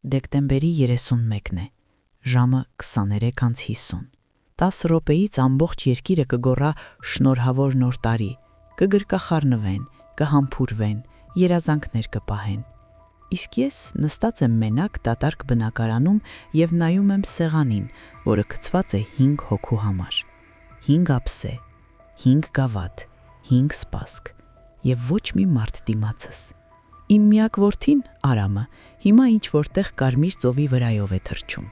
Դեկտեմբերի 31-ն է, ժամը 23:50, 10 րոպեից ամբողջ երկիրը կգոռա շնորհավոր նոր տարի, կգրկախառնվեն, կհամբուրվեն, երազանքներ կպահեն։ Իսկ ես նստած եմ մենակ դատարկ բնակարանում և նայում եմ սեղանին, որը գցված է 5 հոգու համար։ 5 ափսե, 5 գավաթ, 5 սպասք և ոչ մի մարդ դիմացս։ Իմ միակ որդին, Արամը, հիմա ինչ-որտեղ Կարմիր ծովի վրայով է թռչում։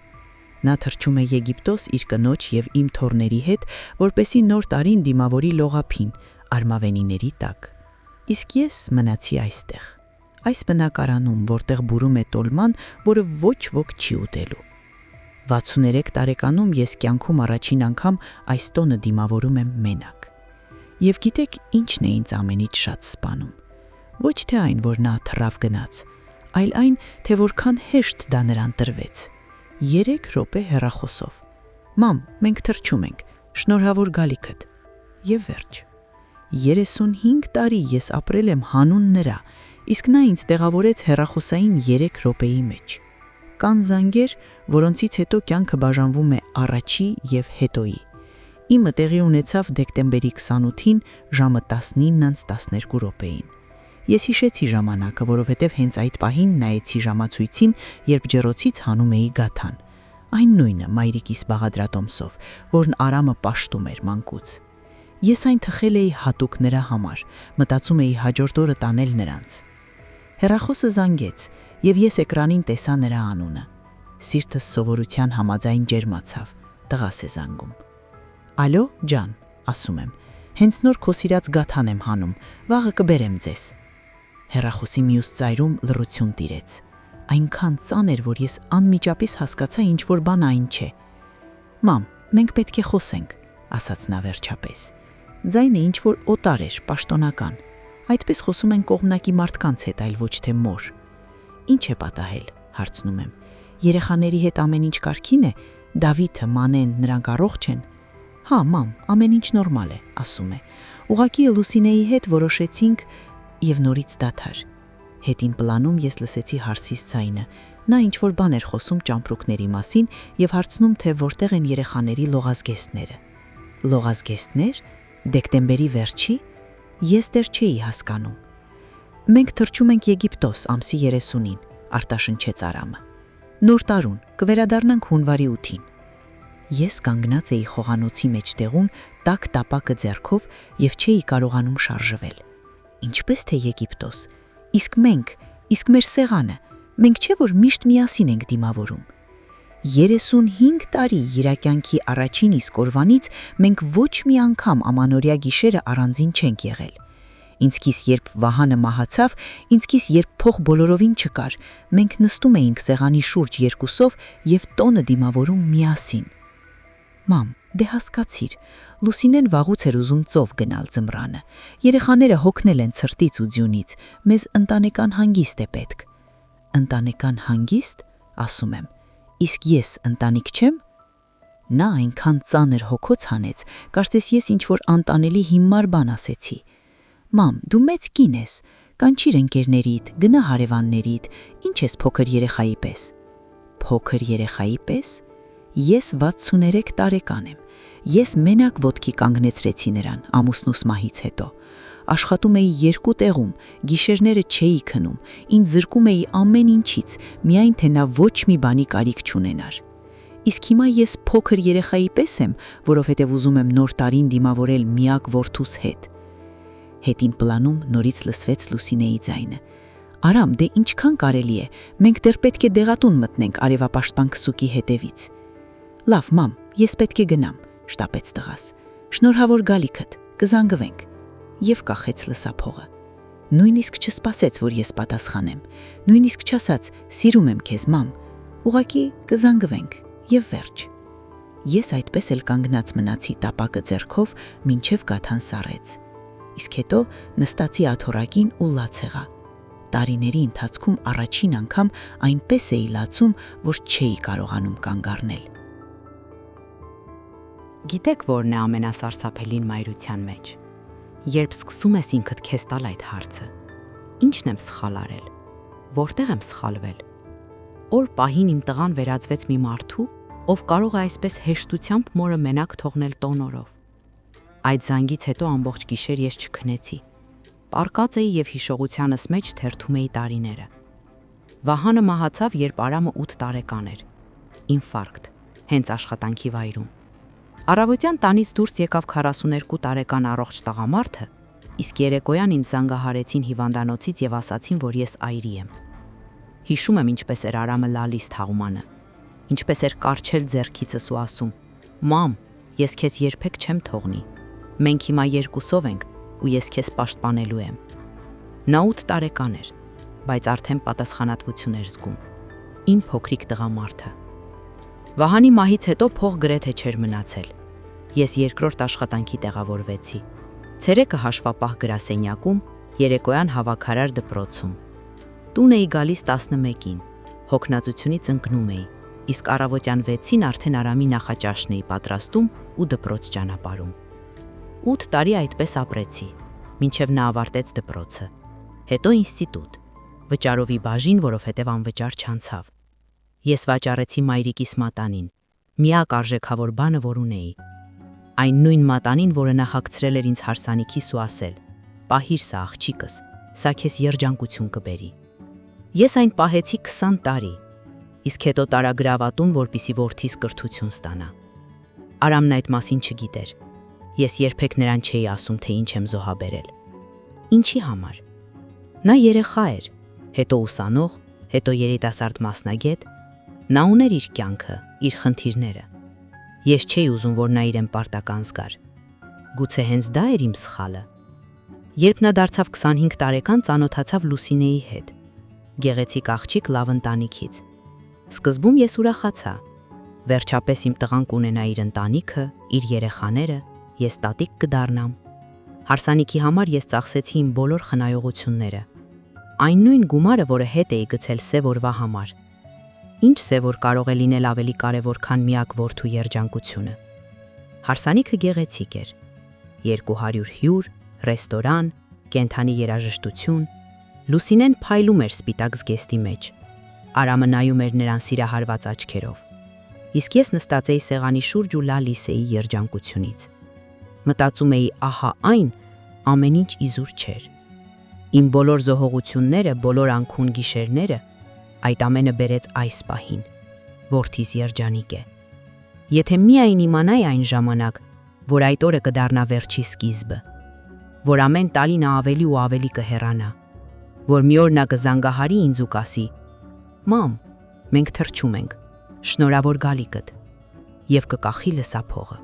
Նա թռչում է Եգիպտոս իր կնոջ և իմ թոռների հետ, որպեսզի նոր տարին դիմավորի լողափին, արմավենիների տակ։ Իսկ ես մնացի այստեղ, այս բնակարանում, որտեղ բուրում է տոլման, որը ոչ ոք չի ուտելու։ 63 տարեկանում ես կյանքում առաջին անգամ այս տոնը դիմավորում եմ մենակ։ Եվ գիտեք ինչն է ինձ ամենից շատ սպանում։ Ոչ թե այն, որ նա թռավ գնաց, այլ այն, թե որքան հեշտ դա նրան տրվեց։ 3 րոպե հեռախոսով։ Մամ, մենք թռչում ենք, շնորհավոր գալիքդ։ Եվ վերջ։ 35 տարի ես ապրել եմ հանուն նրա, իսկ նա ինձ տեղավորեց հեռախոսային 3 րոպեի մեջ։ Կան զանգեր, որոնցից հետո կյանքը բաժանվում է առաջի և հետոյի։ Իմը տեղի ունեցավ դեկտեմբերի 28-ին ժամը 19:12 Ես հիշեցի ժամանակը, որովհետև հենց այդ պահին նայեցի ժամացույցին, երբ ջեռոցից հանում էի գաթան։ Այն նույնը մայրիկիս բաղադրատոմսով, որն Արամը պաշտում էր մանկուց։ Ես այն թխել էի հատուկ նրա համար, մտածում էի հաջորդ օրը տանել նրանց։ Հեռախոսը զանգեց, և ես էկրանին տեսա նրա անունը։ Սիրտս սովորության համաձայն ջերմացավ, տղաս է զանգում։ Ալո, ջան, ասում եմ, հենց նոր քո սիրած գաթան եմ հանում, վաղը կբերեմ ձեզ։ Հեռախոսի մյուս ծայրում լռություն տիրեց։ Այնքան ծանր, որ ես անմիջապես հասկացա ինչ-որ բան այն չէ։ Մամ, մենք պետք է խոսենք, ասաց նա վերջապես։ Ձայնը ինչ-որ օտար էր, պաշտոնական։ Այդպես խոսում են կողմնակի մարդկանց հետ, այլ ոչ թե մոր։ Ինչ է պատահել, հարցնում եմ։ Երեխաների հետ ամեն ինչ կարգին է, Դավիթը, Մանեն, նրանք առողջ են։ Հա, մամ, ամեն ինչ նորմալ է, ասում է։ Ուղղակի Լուսինեի հետ որոշեցինք և նորից դադար։ Հետին պլանում ես լսեցի հարսիս ձայնը։ Նա ինչ-որ բան էր խոսում ճամպրուկների մասին և հարցնում, թե որտեղ են երեխաների լողազգեստները։ Լողազգեստներ? Դեկտեմբերի վերջի? Ես դեռ չէի հասկանում։ Մենք թռչում ենք Եգիպտոս ամսի 30-ին, արտաշնչեց Արամը։ Նոր տարուն, կվերադառնանք հունվարի 8-ին։ Ես կանգնած էի խոհանոցի մեջտեղում, տաք տապակը ձեռքով և չէի կարողանում շարժվել։ Ինչպես թե Եգիպտոս, իսկ մենք, իսկ մեր սեղանը, մենք չէ որ միշտ միասին ենք դիմավորում։ 35 տարի իրակյանքի առաջին իսկ օրվանից մենք ոչ մի անգամ ամանորյա գիշերը առանձին չենք եղել։ Ինձ կիս երբ Վահանը մահացավ, ինձ կիս երբ փող բոլորովին չկար, մենք նստում էինք սեղանի շուրջ երկուսով և տոնը դիմավորում միասին։ Մամ, դե հասկացիր, Լուսինեն վաղուց էր ուզում ծով գնալ ձմռանը։ Երեխաները հոգնել են ցրտից ու ձյունից, մեզ ընտանեկան հանգիստ է պետք։ Ընտանեկան հանգիստ, ասում եմ, իսկ ես ընտանիք չեմ։ Նա այնքան ծանր հոգոց հանեց, կարծես ես ինչ-որ անտանելի հիմար բան ասեցի։ Մամ, դու մեծ կին ես, կանչիր ընկերներիդ, գնա հարևաններիդ, ինչ ես փոքր երեխայի պես։ Փոքր երեխայի պես։ Ես 63 տարեկան եմ։ Ես մենակ ոտքի կանգնեցրեցի նրան ամուսնուս մահից հետո։ Աշխատում էի 2 տեղում, գիշերները չէի քնում, ինձ զրկում էի ամեն ինչից, միայն թե նա ոչ մի բանի կարիք չունենար։ Իսկ հիմա ես փոքր երեխայի պես եմ, որովհետև ուզում եմ նոր տարին դիմավորել միակ որդուս հետ։ Հետին պլանում նորից լսվեց Լուսինեի ձայնը։ Արամ, դե ինչքան կարելի է, մենք դեռ պետք է դեղատուն մտնենք արևապաշտպան քսուկի հետևից։ Լավ, մամ, ես պետք է գնամ, շտապեց տղաս։ Շնորհավոր գալիքդ, կզանգվենք։ Եվ կախեց լսափողը։ Նույնիսկ չսպասեց, որ ես պատասխանեմ։ Նույնիսկ չասաց, սիրում եմ քեզ, մամ։ Ուղղակի կզանգվենք և վերջ։ Ես այդպես էլ կանգնած մնացի տապակը ձեռքով, մինչև գաթան սառեց։ Իսկ հետո նստացի աթոռակին ու լաց եղա։ Տարիների ընթացքում առաջին անգամ այնպես էի լացում, որ չէի կարողանում կանգ առնել։ Գիտեք որն է ամենասարսափելին մայրության մեջ։ Երբ սկսում ես ինքդ քեզ տալ այդ հարցը։ Ինչն եմ սխալ արել։ Որտեղ եմ սխալվել։ Օր պահին իմ տղան վերածվեց մի մարդու, ով կարող է այսպես հեշտությամբ մորը մենակ թողնել տոնորով։ Այդ զանգից հետո ամբողջ գիշեր ես չքնեցի։ Պառկած էի եւ հիշողությանս մեջ թերթում էի տարիները։ Վահանը մահացավ, երբ Արամը 8 տարեկան էր։ Ինֆարկտ, հենց աշխատանքի վայրում։ Առավոտյան տանից դուրս եկավ 42 տարեկան առողջ տղամարդը, իսկ երեկոյան ինձ զանգահարեցին հիվանդանոցից եւ ասացին, որ ես այրի եմ։ Հիշում եմ ինչպես էր Արամը լալիս թաղմանը, ինչպես էր կարչել ձեռքիցս ու ասում. «Մամ, ես քեզ երբեք չեմ թողնի։ Մենք հիմա երկուսով ենք ու ես քեզ պաշտպանելու եմ»։ Նա 8 տարեկան էր, բայց արդեն պատասխանատվություն էր զգում։ Իմ փոքրիկ տղամարդը։ Վահանի մահից հետո փող գրեթե չէր մնացել։ Ես երկրորդ աշխատանքի տեղավորվեցի։ Ցերեկը հաշվապահ գրասենյակում, երեկոյան հավաքարար դպրոցում։ Տուն էի գալիս 11-ին, հոգնածությունից ընկնում էի, իսկ առավոտյան 6-ին արդեն Արամի նախաճաշն էի պատրաստում ու դպրոց ճանապարհում։ 8 տարի այդպես ապրեցի, մինչև նա ավարտեց դպրոցը, հետո ինստիտուտ, վճարովի բաժին, որովհետև անվճար չանցավ։ Ես վաճառեցի մայրիկիս մատանին, միակ արժեքավոր բանը, որ ունեի։ Այն նույն մատանին, որը նա հագցրել էր ինձ հարսանիքիս ու ասել. «Պահիր սա, աղջիկս, սա քեզ երջանկություն կբերի»։ Ես այն պահեցի 20 տարի, իսկ հետո տարա գրավատուն, որպիսի որդիս կրթություն ստանա։ Արամն այդ մասին չգիտեր։ Ես երբեք նրան չէի ասում, թե ինչ եմ զոհաբերել։ Ինչի համար։ Նա երեխա էր, հետո ուսանող, հետո երիտասարդ մասնագետ։ Նա ուներ իր կյանքը, իր խնդիրները։ Ես չէի ուզում, որ նա իրեն պարտական զգար։ Գուցե հենց դա էր իմ սխալը։ Երբ նա դարձավ 25 տարեկան, ծանոթացավ Լուսինեի հետ։ Գեղեցիկ աղջիկ լավ ընտանիքից։ Սկզբում ես ուրախացա։ Վերջապես իմ տղան կունենա իր ընտանիքը, իր երեխաները, ես տատիկ կդառնամ։ Հարսանիքի համար ես ծախսեցի իմ բոլոր խնայողությունները։ Այն նույն գումարը, որը հետ էի գցել սև օրվա համար։ Ինչ սև օր կարող է լինել ավելի կարևոր, քան միակ որդու երջանկությունը։ Հարսանիքը գեղեցիկ էր։ 200 հյուր, ռեստորան, կենդանի երաժշտություն։ Լուսինեն փայլում էր սպիտակ զգեստի մեջ։ Արամը նայում էր նրան սիրահարված աչքերով։ Իսկ ես նստած էի սեղանի շուրջ ու լալիս էի երջանկությունից։ Մտածում էի, ահա այն, ամեն ինչ իզուր չէր։ Իմ բոլոր զոհողությունները, բոլոր անքուն գիշերները, այդ ամենը բերեց այս պահին, որդիս երջանիկ է։ Եթե միայն իմանայի այն ժամանակ, որ այդ օրը կդառնա վերջի սկիզբը, որ ամեն տարի նա ավելի ու ավելի կհեռանա, որ մի օր նա կզանգահարի ինձ ու կասի. «Մամ, մենք թռչում ենք, շնորհավոր գալիքդ» եւ կկախի լսափողը։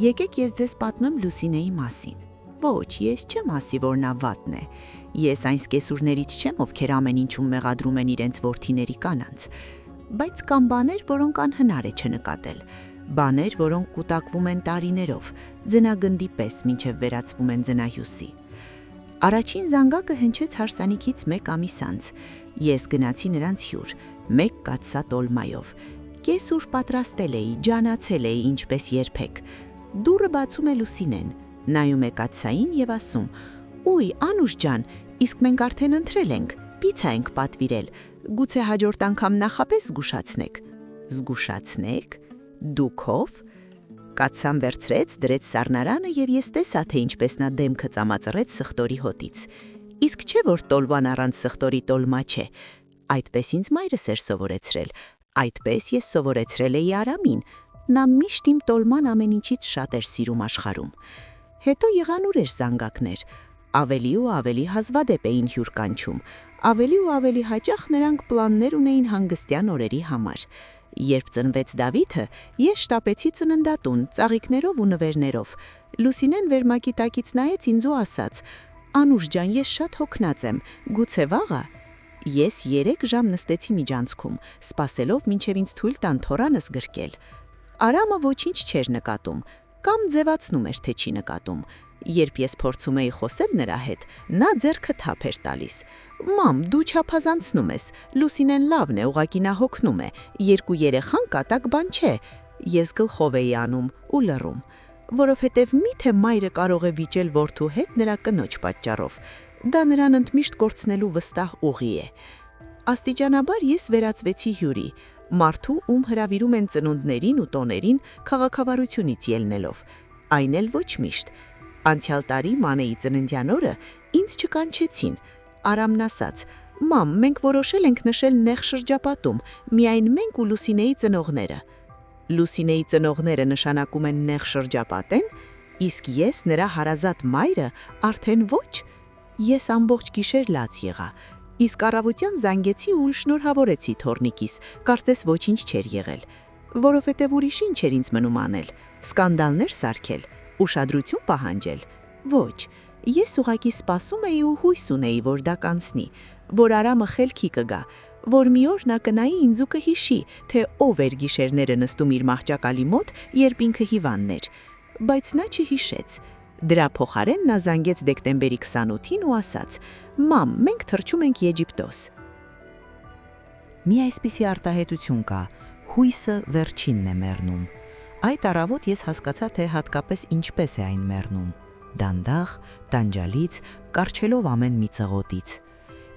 Եկեք ես ձեզ պատմեմ Լուսինեի մասին։ Ոչ, ես չեմ ասի, որ նա վատն է։ Ես այն սկեսուրներից չեմ, ովքեր ամեն ինչում մեղադրում են իրենց որդիների կանանց, բայց կան բաներ, որոնք անհնար է չնկատել, բաներ, որոնք կուտակվում են տարիներով, ձնագնդի պես, մինչև վերածվում են ձնահյուսի։ Առաջին զանգակը հնչեց հարսանիքից 1 ամիս անց։ Ես գնացի նրանց հյուր, 1 կաթսա տոլմայով։ Կեսուր պատրաստել էի, ջանացել էի, ինչպես երբեք։ Դուռը բացում է Լուսինեն, նայում է կաթսային եւ ասում. «Ուй, Անուշ ջան, իսկ մենք արդեն ընտրել ենք, պիցա ենք պատվիրել, գուցե հաջորդ անգամ նախապես զգուշացնեք»։ Զգուշացնեք։ Դուքով։ Կաթսան վերցրեց, դրեց սառնարանը եւ ես տեսա, թե ինչպես նա դեմքը ծամածրեց սխտորի հոտից։ Իսկ չէ, որ տոլվան առանց սխտորի տոլմա չէ։ Այդպես ինձ մայրս էր սովորեցրել։ Այդպես ես սովորեցրել էի Արամին։ Նա միշտ իմ տոլման ամեն ինչից շատ էր սիրում աշխարհում։ Հետո եղան ուրիշ զանգակներ։ Ավելի ու ավելի հազվադեպ էին հյուր կանչում։ Ավելի ու ավելի հաճախ նրանք պլաններ ունեին հանգստյան օրերի համար։ Երբ ծնվեց Դավիթը, ես շտապեցի ծննդատուն, ծաղիկներով ու նվերներով։ Լուսինեն վերմակի տակից նայեց ինձ ու ասաց. «Անուշ ջան, ես շատ հոգնած եմ, գուցե վաղը»։ Ես 3 ժամ նստեցի միջանցքում, սպասելով մինչև ինձ թույլ տան թորանս գրկել։ Արամը ոչինչ չէր նկատում, կամ ձևացնում էր, թե չի նկատում։ Երբ ես փորձում էի խոսել նրա հետ, նա ձեռքը թափ էր տալիս։ «Մամ, դու չափազանցնում ես, Լուսինեն լավն է, ուղղակի նա հոգնում է, 2 երեխան կատակ բան չէ»։ Ես գլխով էի անում ու լռում, որովհետև միթե մայրը կարող է վիճել որդու հետ նրա կնոջ պատճառով։ Դա նրան ընդմիշտ կորցնելու վստահ ուղի է։ Աստիճանաբար ես վերածվեցի հյուրի, մարդու, ում հրավիրում են ծնունդներին ու տոներին քաղաքավարությունից ելնելով, այն էլ ոչ միշտ։ Անցյալ տարի Մանեի ծննդյան օրը ինձ չկանչեցին, Արամն ասաց. «Մամ, մենք որոշել ենք նշել նեղ շրջապատում, միայն մենք ու Լուսինեի ծնողները»։ Լուսինեի ծնողները նշանակում են նեղ շրջապատեն, իսկ ես նրա հարազատ մայրը արդեն ոչ։ Ես ամբողջ գիշեր լաց եղա, իսկ առավոտյան զանգեցի ու շնորհավորեցի թոռնիկիս, կարծես ոչինչ չէր եղել, որովհետև ուրիշ ինչ էր ինձ մնում անել, սկանդալներ սարքել, ուշադրություն պահանջել։ Ոչ, ես ուղղակի սպասում էի ու հույս ունեի, որ դա կանցնի, որ Արամը խելքի կգա, որ մի օր նա կնայի ինձ ու կհիշի, թե ով էր գիշերները նստում իր մահճակալի մոտ, երբ ինքը հիվանդն էր, բայց նա չհիշեց։ Դրա փոխարեն նա զանգեց դեկտեմբերի 28-ին ու ասաց. «Մամ, մենք թռչում ենք Եգիպտոս»։ Մի այսպիսի արտահայտություն կա, հույսը վերջինն է մեռնում։ Այդ առավոտ ես հասկացա, թե հատկապես ինչպես է այն մեռնում։ Դանդաղ, տանջալից, կառչելով ամեն մի ծղոտից։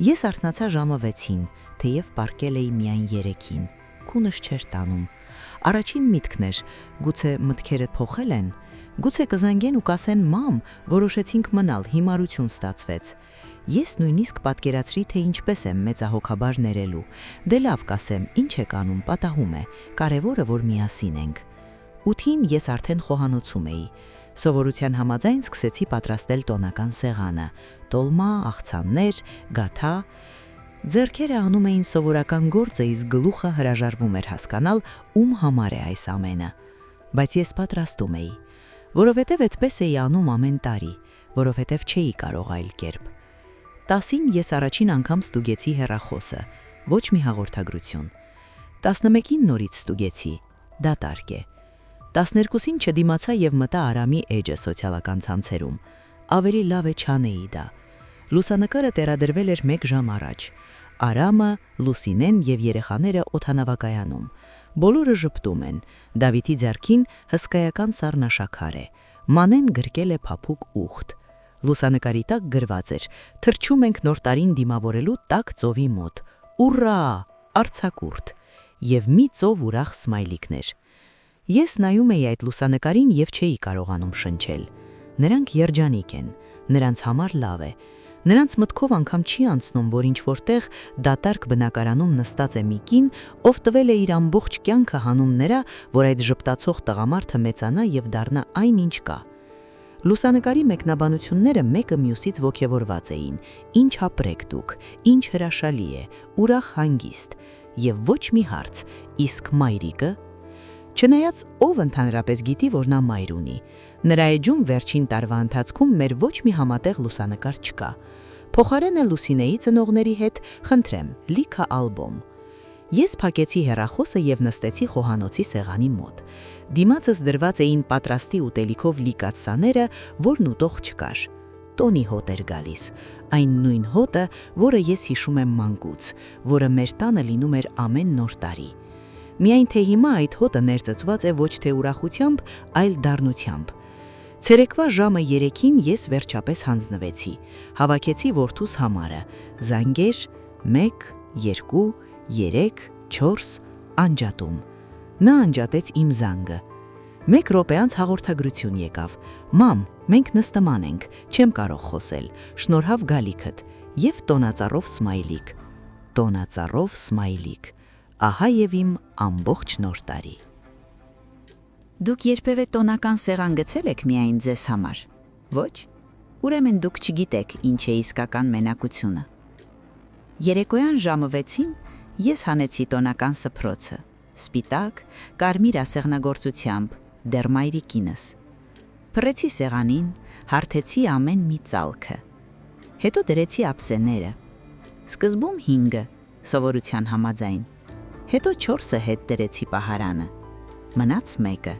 Ես արթնացա ժամը 6-ին, թեև պառկել էի միայն 3-ին, քունս չէր տանում։ Առաջին միտքն էր, գուցե մտքերդ փոխել են, գուցե կզանգեն ու կասեն մամ, որոշեցինք մնալ, հիմարություն ստացվեց։ Ես նույնիսկ պատկերացրի, թե ինչպես եմ մեծահոգաբար ներելու։ Դե լավ կասեմ, ինչ եք անում, պատահում է, կարևորը որ միասին ենք։ 8-ին ես արդեն խոհանոցում էի։ Սովորության համաձայն սկսեցի պատրաստել տոնական սեղանը, տոլմա, աղցաններ, գաթա։ Ձեռքերը անում էին սովորական գործը, իսկ գլուխը հրաժարվում էր հասկանալ, ում համար է այս ամենը։ Բայց ես պատրաստում էի, որովհետև այդպես էի անում ամեն տարի, որովհետև չէի կարող այլ կերպ։ 10-ին ես առաջին անգամ ստուգեցի հեռախոսը, ոչ մի հաղորդագրություն։ 11-ին նորից ստուգեցի, դատարկ է։ 12-ին չդիմացա և մտա Արամի էջը սոցիալական ցանցերում։ Ավելի լավ է չանեի դա։ Լուսանկարը տեղադրվել էր 1 ժամ առաջ։ Արամը, Լուսինեն և երեխաները օդանավակայանում։ Բոլորը ժպտում են։ Դավիթի ձեռքին հսկայական սառնաշաքար է։ Մանեն գրկել է փափուկ ուղտ։ Լուսանկարի տակ գրված էր. «Թռչում ենք նոր տարին դիմավորելու տաք ծովի մոտ։ Ուռա! Արձակուրդ» և մի ծով ուրախ սմայլիկներ։ Ես նայում էի այդ լուսանկարին և չէի կարողանում շնչել։ Նրանք երջանիկ են, նրանց համար լավ է։ Նրանց մտքով անգամ չի անցնում, որ ինչ-որ տեղ դատարկ բնակարանում նստած է մի կին, ով տվել է իր ամբողջ կյանքը հանուն նրա, որ այդ ժպտացող տղամարդը մեծանա և դառնա այն, ինչ կա։ Լուսանկարի մեկնաբանությունները մեկը մյուսից ոգևորված էին. «Ինչ ապրեք դուք, ինչ հրաշալի է, ուրախ հանգիստ» և ոչ մի հարց, իսկ մայրիկը։ Չնայած ով ընդհանրապես գիտի, որ նա մայր ունի։ Նրա էջում վերջին տարվա ընթացքում մեր ոչ մի համատեղ լուսանկար չկա։ Փոխարենը Լուսինեի ծնողների հետ, խնդրեմ, լիքը ալբոմ։ Ես փակեցի հեռախոսը և նստեցի խոհանոցի սեղանի մոտ։ Դիմացս դրված էին պատրաստի ուտելիքով լիքած սաները, որն ուտող չկար։ Տոնի հոտ էր գալիս, այն նույն հոտը, որը ես հիշում եմ մանկուց, որը մեր տանը լինում էր ամեն նոր տարի։ Միայն թե հիմա այդ հոտը ներծծված է ոչ թե ուրախությամբ, այլ դառնությամբ։ Ցերեկվա ժամը 3-ին ես վերջապես հանձնվեցի, հավաքեցի որդուս համարը, զանգեր 1, 2, 3, 4, անջատում։ Նա անջատեց իմ զանգը։ 1 րոպե անց հաղորդագրություն եկավ. «Մամ, մենք նստման ենք, չեմ կարող խոսել, շնորհավ գալիքդ» և տոնածառով սմայլիկ։ Տոնածառով սմայլիկ։ Ահա և իմ ամբողջ նոր տարի։ Դուք երբևէ տոնական սեղան գցել եք միայն ձեզ համար։ Ոչ։ Ուրեմն դուք չգիտեք ինչ է իսկական մենակությունը։ Երեկոյան ժամը 6-ին ես հանեցի տոնական սփռոցը, սպիտակ, կարմիր ասեղնագործությամբ, դեռ մայրիկինս։ Փռեցի սեղանին, հարթեցի ամեն մի ծալքը։ Հետո դրեցի ափսեները։ Սկզբում 5-ը, սովորության համաձայն։ Հետո 4-ը հետ դրեցի պահարանը։ Մնաց 1-ը,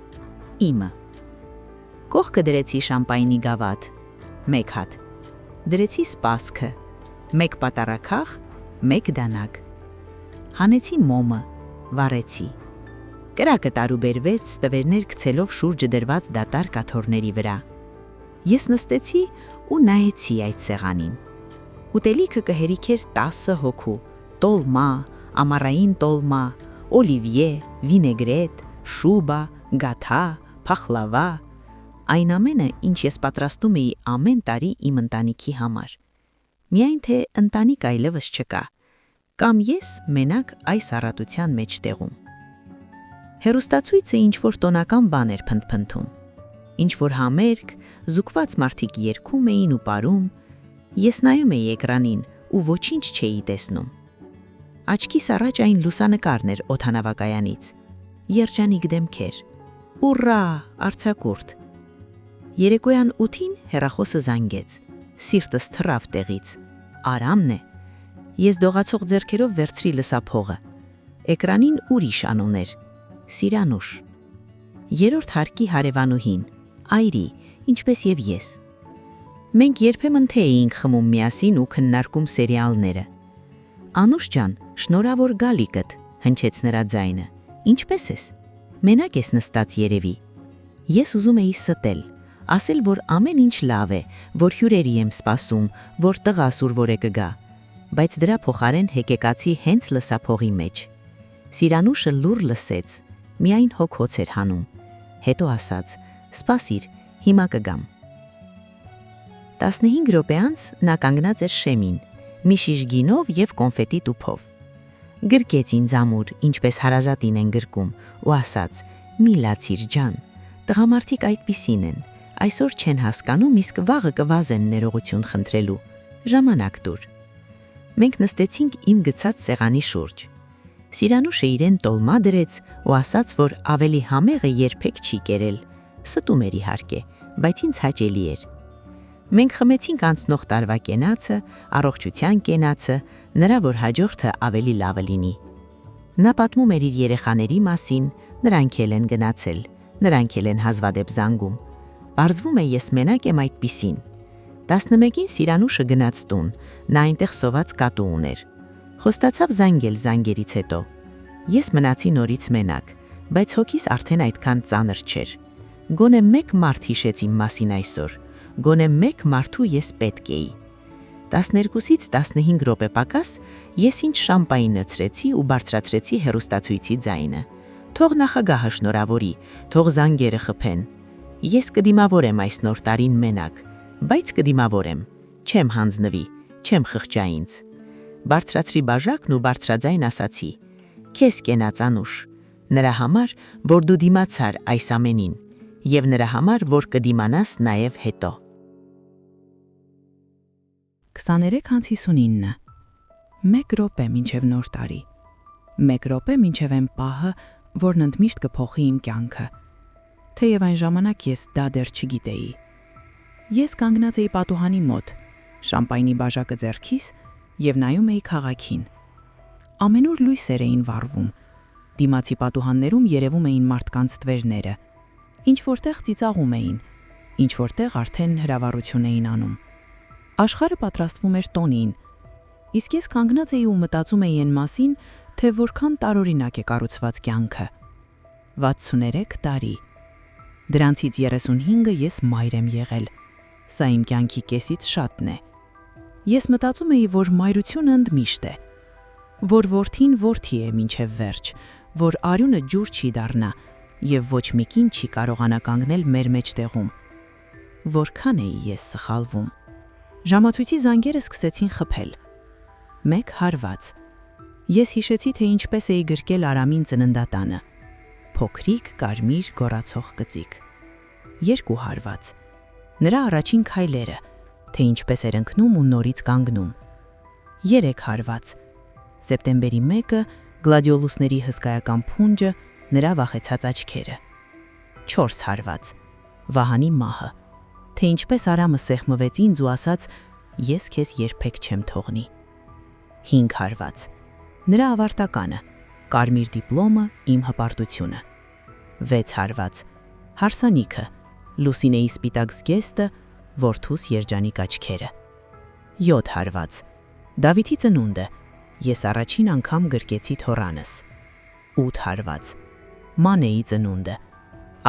իմը։ Կողքը դրեցի շամպայնի գավաթ, 1 հատ։ Դրեցի սպասքը, 1 պատարագախ, 1 դանակ։ Հանեցի մոմը, վառեցի։ Կրակը տարուբերվեց, տվերներ գցելով շուրջը դրված դատարկ աթոռների վրա։ Ես նստեցի ու նայեցի այդ սեղանին։ Ուտելիքը կհերիքեր 10 հոգու, տոլմա, ամառային տոլմա, օլիվիե, վինեգրետ, շուբա, գաթա, փախլավա, այն ամենը, ինչ ես պատրաստում էի ամեն տարի իմ ընտանիքի համար։ Միայն թե ընտանիք այլևս չկա, կամ ես մենակ այս առատության մեջտեղում։ Հեռուստացույցը ինչ-որ տոնական բան էր փնթփնթում, ինչ-որ համերգ, զուգված մարդիկ երգում էին ու պարում, ես նայում էի էկրանին ու ոչինչ չէի տեսնում։ Աչքիս առաջ այն լուսանկարն էր օդանավակայանից, երջանիկ դեմքեր, ուռա, արձակուրդ։ Երեկոյան 8-ին հեռախոսը զանգեց, սիրտս թռավ տեղից, Արամն է։ Ես դողացող ձեռքերով վերցրի լսափողը, էկրանին ուրիշ անուն էր, Սիրանուշ։ Երրորդ հարկի հարևանուհին, այրի, ինչպես և ես։ Մենք երբեմն թե էինք խմում միասին ու քննարկում սերիալները։ Անուշ ջան, շնորհավոր գալիքդ, հնչեց նրա ձայնը։ Ինչպես ես։ Մենակ ես նստած երևի։ Ես ուզում էի ստել, ասել, որ ամեն ինչ լավ է, որ հյուրերի եմ սպասում, որ տղա սուրվորե կգա, բայց դրա փոխարեն հեկեկացի հենց լսափողի մեջ։ Սիրանուշը լուռ լսեց, միայն հոգոց էր հանում, հետո ասաց. «Սպասիր, հիմա կգամ»։ 15 րոպե անց նա կանգնած էր շեմին, մի շիշ գինով և կոնֆետի տուփով։ Գրկեց ինձ ամուր, ինչպես հարազատին են գրկում, ու ասաց. «Մի լացիր ջան, տղամարդիկ այդպիսին են, այսօր չեն հասկանում, իսկ վաղը կվազեն ներողություն խնդրելու, ժամանակ տուր»։ Մենք նստեցինք իմ գցած սեղանի շուրջ։ Սիրանուշը իրեն տոլմա դրեց ու ասաց, որ ավելի համեղը երբեք չի կերել, ստում էր իհարկե, բայց ինձ հաճելի էր։ Մենք խմեցինք անցնող տարվա կենացը, առողջության կենացը, նրա որ հաջորդը ավելի լավը լինի։ Նա պատմում էր իր երեխաների մասին, նրանք էլ են գնացել, նրանք էլ են հազվադեպ զանգում։ Պարզվում է, ես մենակ եմ այդպիսին։ 11-ին Սիրանուշը գնաց տուն, նա այնտեղ սոված կատու ուներ։ Խոստացավ զանգել զանգերից հետո։ Ես մնացի նորից մենակ, բայց հոգիս արդեն այդքան ծանր չէր։ Գոնե մեկ մարդ հիշեց իմ մասին այսօր, գոնե մեկ մարդու ես պետք էի։ 12-ից 15 րոպե պակաս ես ինձ շամպայն նցրեցի ու բարձրացրեցի հեռուստացույցի ձայնը։ Թող նախագահը շնորհավորի, թող զանգերը խփեն։ Ես կդիմավորեմ այս նոր տարին մենակ, բայց կդիմավորեմ, չեմ հանձնվի, չեմ խղճա ինձ։ Բարձրացրի բաժակն ու բարձրաձայն ասացի. «Քեզ կենաց Անուշ, նրա համար, որ դու դիմացար այս ամենին, և նրա համար, որ կդիմանաս նաև հետո»։ 23:59 1 րոպե մինչև նոր տարի, 1 րոպե մինչև այն պահը, որն ընդմիշտ կփոխի իմ կյանքը, թեև այն ժամանակ ես դա դեռ չգիտեի։ Ես կանգնած էի պատուհանի մոտ, շամպայնի բաժակը ձեռքիս և նայում էի քաղաքին։ Ամենուր լույսեր էին վառվում, դիմացի պատուհաններում երևում էին մարդկանց թվերները, ինչ-որտեղ ծիծաղում էին, ինչ-որտեղ արդեն հրավառություն էին անում։ Աշխարհը պատրաստվում էր տոնին, իսկ ես կանգնած էի ու մտածում էի այն մասին, թե որքան տարօրինակ է կառուցված կյանքը։ 63 տարի։ Դրանցից 35-ը ես մայր եմ եղել, սա իմ կյանքի կեսից շատն է։ Ես մտածում էի, որ մայրությունը ընդմիշտ է, որ որդին որդի է մինչև վերջ, որ արյունը ջուր չի դառնա և ոչ մի կին չի կարողանա կանգնել մեր մեջտեղում։ Որքան էի ես սխալվում։ Ժամացույցի զանգերը սկսեցին խփել։ 1 հարված։ Ես հիշեցի, թե ինչպես էի գրկել Արամին ծննդատանը։ Փոքրիկ կարմիր գոռացող կծիկ։ 2 հարված։ Նրա առաջին քայլերը, թե ինչպես էր ընկնում ու նորից կանգնում։ 3 հարված։ Սեպտեմբերի 1-ը, գլադիոլուսների հսկայական փունջը, նրա վախեցած աչքերը։ 4 հարված։ Վահանի մահը, թե ինչպես Արամը սեղմվեց ինձ ու ասաց. «Ես քեզ երբեք չեմ թողնի»։ 5 հարված։ Նրա ավարտականը, կարմիր դիպլոմը, իմ հպարտությունը։ 6 հարված։ Հարսանիքը, Լուսինեի սպիտակ զգեստը, որդուս երջանիկ աչքերը։ 7 հարված։ Դավիթի ծնունդը, ես առաջին անգամ գրկեցի թոռանս։ 8 հարված։ Մանեի ծնունդը,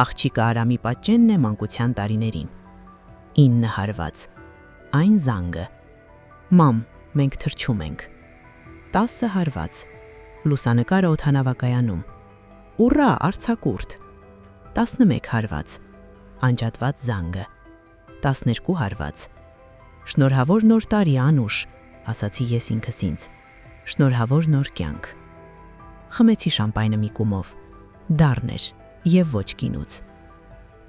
աղջիկը Արամի պատճենն է մանկության տարիներին։ 9 հարված։ Այն զանգը։ Մամ, մենք թրջում ենք։ 10 հարված։ Լուսանկարը օդանավակայանում։ Ուռա, արձակուրդ։ 11 հարված։ Անջատված զանգը։ 12 հարված։ Շնորհավոր նոր տարի, Անուշ, ասացի ես ինքս ինձ։ Շնորհավոր նոր կյանք։ Խմեցի շամպայնը մի կումով։ Դառն էր եւ ոչ գինուց։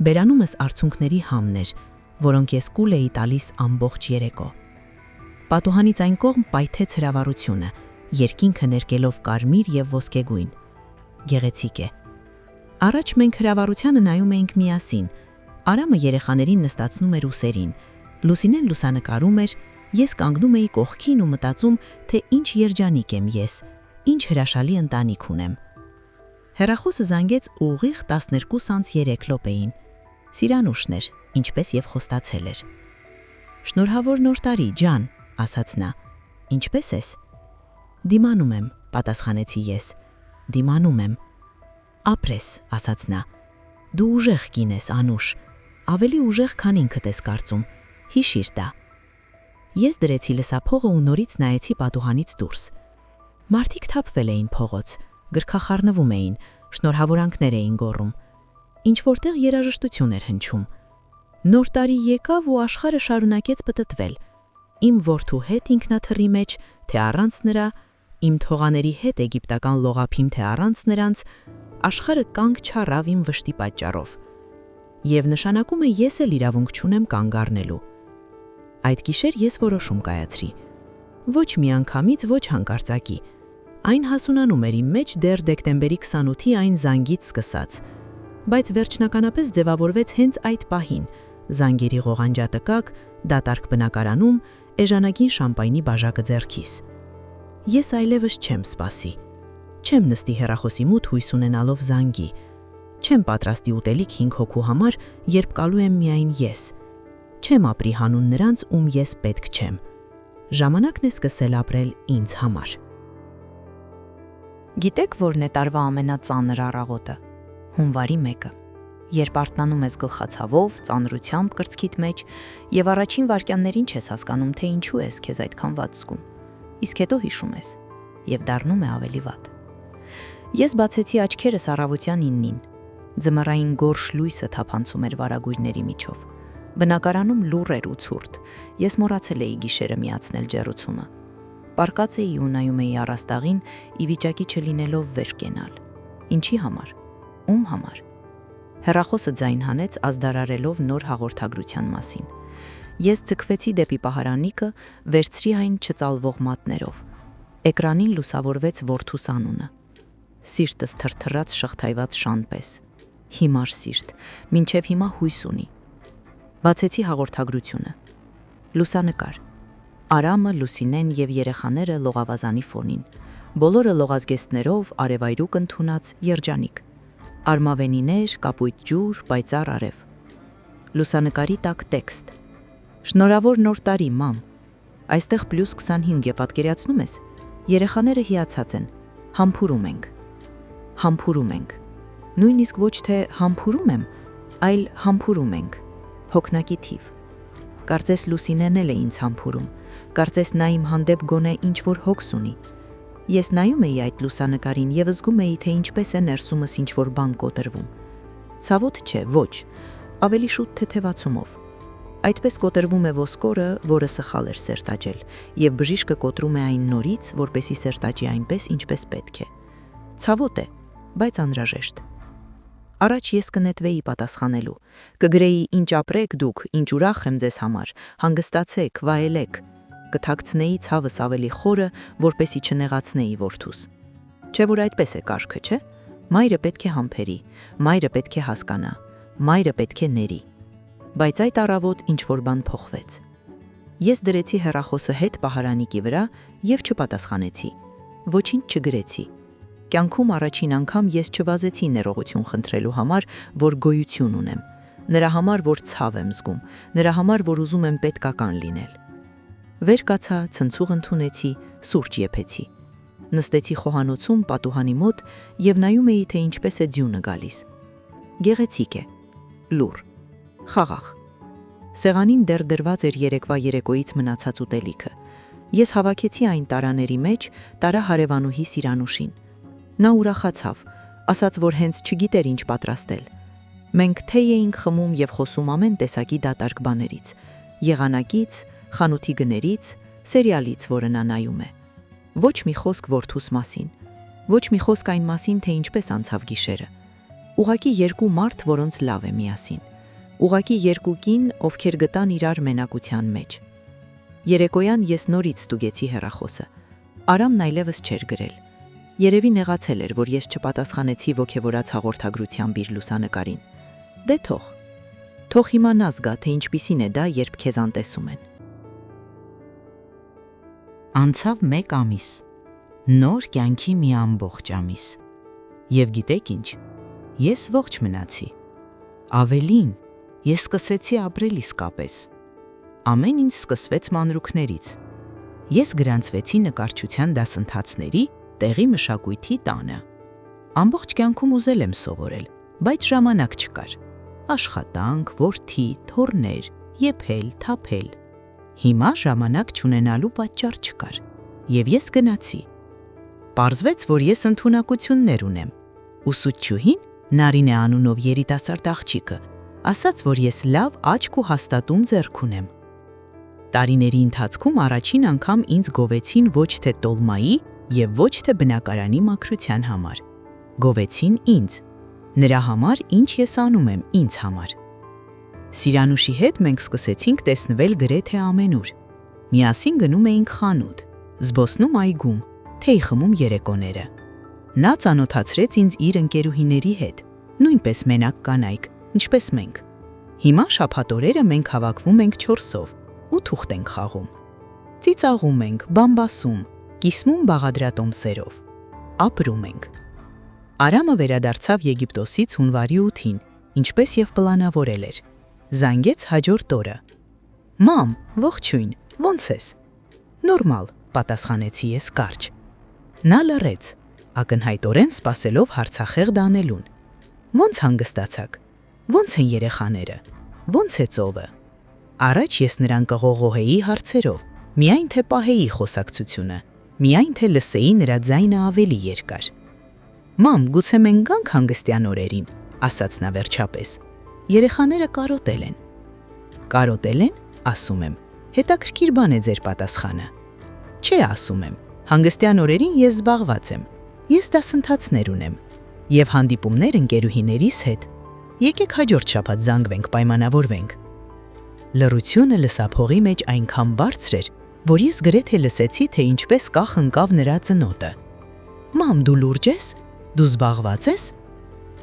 Բերանումս արցունքների համներ, որոնք ես կուլ էի տալիս ամբողջ երեկո։ Պատուհանից այն կողմ պայթեց հրավառությունը, երկինքը ներկելով կարմիր եւ ոսկեգույն։ Գեղեցիկ է։ Առաջ մենք հրավառությանը նայում էինք միասին։ Արամը երեխաներին նստացնում էր ուսերին, Լուսինեն լուսանկարում էր, ես կանգնում էի կողքին ու մտածում, թե ինչ երջանիկ եմ ես, ինչ հրաշալի ընտանիք ունեմ։ Հեռախոսը զանգեց ուղիղ 12:03 րոպեին։ Սիրանուշն էր, ինչպես եւ խոստացել էր։ Շնորհավոր նոր տարի, ջան, ասաց նա։ Ինչպես ես։ Դիմանում եմ, պատասխանեցի ես։ Դիմանում եմ։ Ապրես, ասաց նա։ Դու ուժեղ կին ես, Անուշ, ավելի ուժեղ, քան ինքդ ես կարծում։ Հիշիր դա։ Ես դրեցի լսափողը ու նորից նայեցի պատուհանից դուրս։ Մարդիկ թափվել էին փողոց, գրքախառնվում էին, շնորհավորանքներ էին գոռում։ Ինչ որտեղ երաժշտություն էր հնչում։ Նոր տարի եկավ ու աշխարհը շարունակեց պտտվել։ Իմ որդու հետ ինքնաթռի մեջ, թե առանց նրա, իմ թողաների հետ եգիպտական լողափիմ, թե առանց նրանց, աշխարհը կանգ չառավ իմ վշտի պատճառով։ Եվ նշանակում է ես էլ իրավունք չունեմ կանգ առնելու։ Այդ գիշեր ես որոշում կայացրի։ Ոչ միանգամից, ոչ հանկարծակի։ Այն հասունանում էր իմ մեջ դեռ դեկտեմբերի 28-ի այն զանգից սկսած, բայց վերջնականապես ձևավորվեց հենց այդ պահին, զանգերի ղողանջատկակ, դատարկ բնակարանում, էժանագին շամպայնի բաժակը ձեռքիս։ Ես այլևս չեմ սպասի։ Չեմ նստի հեռախոսի մոտ հույս ունենալով զանգի։ Չեմ պատրաստի ուտելիք 5 հոգու համար, երբ կալու եմ միայն ես։ Չեմ ապրի հանուն նրանց, ում ես պետք չեմ։ Ժամանակն է սկսել ապրել ինձ համար։ Գիտեք, որն է տարվա ամենածանր առավոտը։ Հունվարի 1-ը։ Երբ արթնանում ես գլխացավով, ծանրությամբ կրծքիդ մեջ, եւ առաջին վայրկյաններին չես հասկանում, թե ինչու ես քեզ այդքան վատ զգում։ Իսկ հետո հիշում ես, եւ դառնում է ավելի վատ։ Ես բացեցի աչքերս առավոտյան 9-ին։ Ձմեռային գորշ լույսը թափանցում էր վարագույրների միջով։ Բնակարանում լուռ էր ու ցուրտ։ Ես մոռացել էի գիշերը միացնել ջեռուցումը։ Պարկած էի ու նայում էի առաստաղին, ի վիճակի չլինելով վեր կենալ։ Ինչի համար։ Ում համար։ Հեռախոսը ձայն հանեց, ազդարարելով նոր հաղորդագրության մասին։ Ես ձգվեցի դեպի պահարանիկը, վերցրի այն չծալվող մատներով։ Էկրանին լուսավորվեց որդուս անունը։ Սիրտս թրթռաց շղթայված շան պես։ Հիմար սիրտ, մինչև հիմա հույս ունի։ Բացեցի հաղորդագրությունը։ Լուսանկար։ Արամը, Լուսինեն եւ երեխաները լողավազանի ֆոնին։ Բոլորը լողազգեստներով, արևայրուկ ընդունած երջանիկ։ Արմավենիներ, կապույտ ջուր, պայծառ արև։ Լուսանկարի տակ տեքստ։ Շնորհավոր նոր տարի, մամ։ Այստեղ +25 է, պատկերացնում ես։ Երեխաները հիացած են։ Համբուրում ենք։ Համբուրում ենք։ Նույնիսկ ոչ թե համբուրում եմ, այլ համբուրում ենք։ Հոգնակի թիվ։ Կարծես Լուսինեն էլ է ինձ համբուրում։ Կարծես նա իմ հանդեպ գոնե ինչ-որ հոգս ունի։ Ես նայում էի այդ լուսանկարին եւ զգում էի, թե ինչպես է ներսումս ինչ-որ բան կոտրվում։ Ցավոտ չէ, ոչ, ավելի շուտ թեթևացումով։ Այդպես կոտրվում է ոսկորը, որը սխալ էր սերտաճել, եւ բժիշկը կոտրում է այն նորից, որպեսի սերտաճի այնպես, ինչպես պետք է։ Ցավոտ է, բայց անհրաժեշտ։ Առաջ ես կնետվեի պատասխանելու, կգրեի ինչ ապրեք դուք, ինչ ուրախ եմ ձեզ համար, հանգստացեք, վայելեք, կթաքցնեի ցավս ավելի խորը, որպեսի չնեղացնեի որդուս։ Չէ՞ որ այդպես է կարգը, չէ՞։ Մայրը պետք է համբերի, մայրը պետք է հասկանա, մայրը պետք է ների։ Բայց այդ առավոտ ինչ-որ բան փոխվեց։ Ես դրեցի հեռախոսը հետ պահարանիկի վրա եւ չպատասխանեցի։ Ոչինչ չգրեցի։ Կյանքում առաջին անգամ ես չվազեցի ներողություն խնդրելու համար, որ գոյություն ունեմ, նրա համար, որ ցավ եմ զգում, նրա համար, որ ուզում եմ պետքական լինել։ Վեր կացա, ցնցուղ ընդունեցի, սուրճ եփեցի։ Նստեցի խոհանոցում պատուհանի մոտ եւ նայում էի, թե ինչպես է ձյունը գալիս։ Գեղեցիկ է, լուռ, խաղաղ։ Սեղանին դեռ դրված էր երեկվա երեկոյից մնացած ուտելիքը։ Ես հավաքեցի այն տարաների մեջ տարա հարևանուհի Սիրանուշին։ Նա ուրախացավ, ասաց, որ հենց չգիտեր ինչ պատրաստել։ Մենք թեյ էինք խմում եւ խոսում ամեն տեսակի դատարկ բաներից՝ եղանակից, խանութի գներից, սերիալից, որը նա նայում է։ Ոչ մի խոսք որդուս մասին, ոչ մի խոսք այն մասին, թե ինչպես անցավ գիշերը։ Ուղղակի երկու մարդ, որոնց լավ է միասին։ Ուղղակի երկու կին, ովքեր գտան իրար մենակության մեջ։ Երեկոյան ես նորից ստուգեցի հեռախոսը։ Արամն այլևս չէր գրել։ Երևի նեղացել էր, որ ես չպատասխանեցի ոգևորած հաղորդագրությամբ իր լուսանկարին։ Դե թող հիմա նա զգա, թե ինչպիսին է դա, երբ քեզ անտեսում են։ Անցավ 1 ամիս, նոր կյանքի մի ամբողջ ամիս։ Եվ գիտեք ինչ, ես ողջ մնացի։ Ավելին, ես սկսեցի ապրել իսկապես։ Ամեն ինչ սկսվեց մանրուքներից։ Ես գրանցվեցի նկարչության դասընթացների տեղի մշակույթի տանը։ Ամբողջ կյանքում ուզել եմ սովորել, բայց ժամանակ չկար։ Աշխատանք, որդի, թոռներ, եփել, թափել։ Հիմա ժամանակ չունենալու պատճառ չկար, եւ ես գնացի։ Պարզվեց, որ ես ընդունակություններ ունեմ։ Ուսուցչուհին, Նարինե անունով երիտասարդ աղջիկը, ասաց, որ ես լավ աչք ու հաստատուն ձեռք ունեմ։ Տարիների ընթացքում առաջին անգամ ինձ գովեցին ոչ թե տոլմայի եւ ոչ թե բնակարանի մաքրության համար։ Գովեցին ինձ, նրա համար, ինչ ես անում եմ ինձ համար։ Սիրանուշի հետ մենք սկսեցինք տեսնվել գրեթե ամենուր։ Միասին գնում էինք խանութ, զբոսնում այգում, թեյ խմում երեկոները։ Նա ծանոթացրեց ինձ իր ընկերուհիների հետ, նույնպես մենակ կանայք, ինչպես մենք։ Հիմա շաբաթօրերը մենք հավաքվում ենք 4-ով ու թուղթ ենք խաղում։ Ծիծաղում ենք, բամբասում, կիսմում բաղադրատոմսերով։ Ապրում ենք։ Արամը վերադարձավ Եգիպտոսից հունվարի 8-ին, ինչպես եւ պլանավորել էր։ Զանգեց հաջորդ օրը։ Մամ, ողջույն, ո՞նց ես։ Նորմալ, պատասխանեցի ես կարճ։ Նա լռեց, ակնհայտորեն սպասելով հարցախեղ դանելուն։ Ո՞նց հանգստացաք։ Ո՞նց են երեխաները։ Ո՞նց է ծովը։ Առաջ ես նրան կղողոհեի հարցերով, միայն թե պահեի խոսակցությունը, միայն թե լսեի նրա ձայնը ավելի երկար։ Մամ, գուցե մենք գանք հանգստյան օրերին, ասաց նա վերջապես։ Երեխաները կարոտել են։ Կարոտել են, ասում եմ, հետաքրքիր բան է ձեր պատասխանը։ Չէ, ասում եմ, հանգստյան օրերին ես զբաղված եմ, ես դասընթացներ ունեմ եւ հանդիպումներ ընկերուհիներիս հետ։ Եկեք հաջորդ շաբաթ զանգվենք, պայմանավորվենք։ Լռությունը լսափողի մեջ այնքան բարձր էր, որ ես գրեթե լսեցի, թե ինչպես կախ ընկավ նրա ծնոտը։ Մամ, դու լուրջ ես։ Դու զբաղված ես։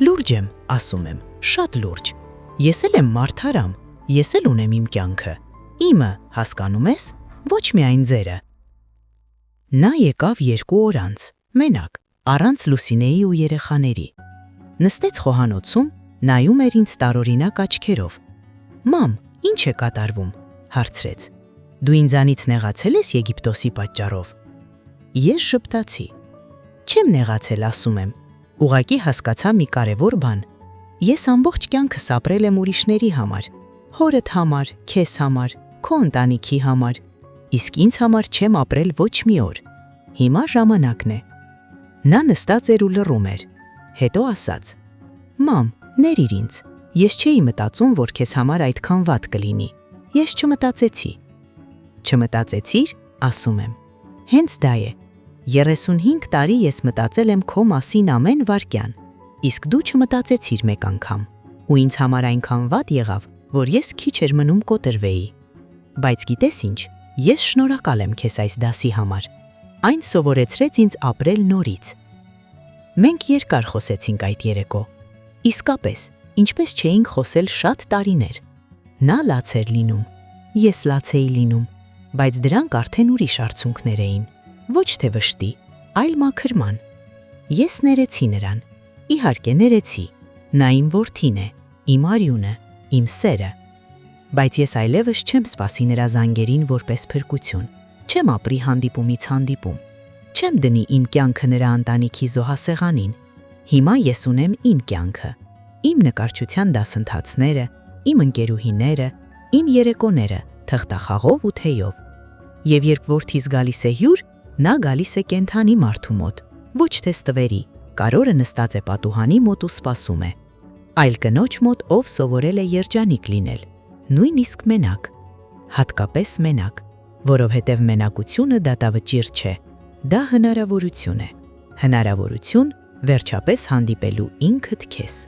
Լուրջ եմ, ասում եմ, շատ լուրջ։ Ես էլ եմ մարդարամ, ես էլ ունեմ իմ կյանքը։ Իմը, հասկանում ես, ոչ միայն ձերը։ Նա եկավ 2 օր անց, մենակ, առանց Լուսինեի ու երեխաների։ Նստեց խոհանոցում, նայում էր ինձ տարօրինակ աչքերով։ Մամ, ինչ է կատարվում, հարցրեց։ Դու ինձանից նեղացել ես Եգիպտոսի պատճառով։ Ես շփտացի։ Չեմ նեղացել, ասում եմ։ Ուղղակի հասկացա մի կարևոր բան։ Ես ամբողջ կյանքս ապրել եմ ուրիշների համար, հորդ համար, քեզ համար, քո ընտանիքի համար, իսկ ինձ համար չեմ ապրել ոչ մի օր։ Հիմա ժամանակն է։ Նա նստած էր ու լռում էր։ Հետո ասաց. Մամ, ներիր ինձ։ Ես չէի մտածում, որ քեզ համար այդքան վատ կլինի։ Ես չմտածեցի։ Չմտածեցիր, ասում եմ։ Հենց դա է։ 35 տարի ես մտածել եմ քո մասին ամեն վայրկյան, իսկ դու չմտածեցիր մեկ անգամ, ու ինձ համար այնքան վատ եղավ, որ ես քիչ էր մնում կոտրվեի։ Բայց գիտես ինչ, ես շնորհակալ եմ քեզ այս դասի համար։ Այն սովորեցրեց ինձ ապրել նորից։ Մենք երկար խոսեցինք այդ երեկո։ Իսկապես, ինչպես չէինք խոսել շատ տարիներ։ Նա լաց էր լինում, ես լաց էի լինում, բայց դրանք արդեն ուրիշ արդյունքներ էին, ոչ թե վշտի, այլ մաքրման։ Ես ներեցի նրան, իհարկե ներեցի, նա իմ որդին է, իմ արյունը, իմ սերը։ Բայց ես այլևս չեմ սպասի նրա զանգերին որպես փրկություն, չեմ ապրի հանդիպումից հանդիպում, չեմ դնի իմ կյանքը նրա ընտանիքի զոհասեղանին։ Հիմա ես ունեմ իմ կյանքը, իմ նկարչության դասընթացները, իմ ընկերուհիները, իմ երեկոները, թղթախաղով ու թեյով։ Եվ երբ որդիս գալիս է հյուր, նա գալիս է կենդանի մարդու մոտ, ոչ թե ստվերի, կարորը նստած է պատուհանի մոտ ու սպասում է։ Այլ կնոջ մոտ, ով սովորել է երջանիկ լինել, նույնիսկ մենակ, հատկապես մենակ, որովհետև մենակությունը դատավճիռ չէ, դա հնարավորություն է, հնարավորություն վերջապես հանդիպելու ինքդ քեզ։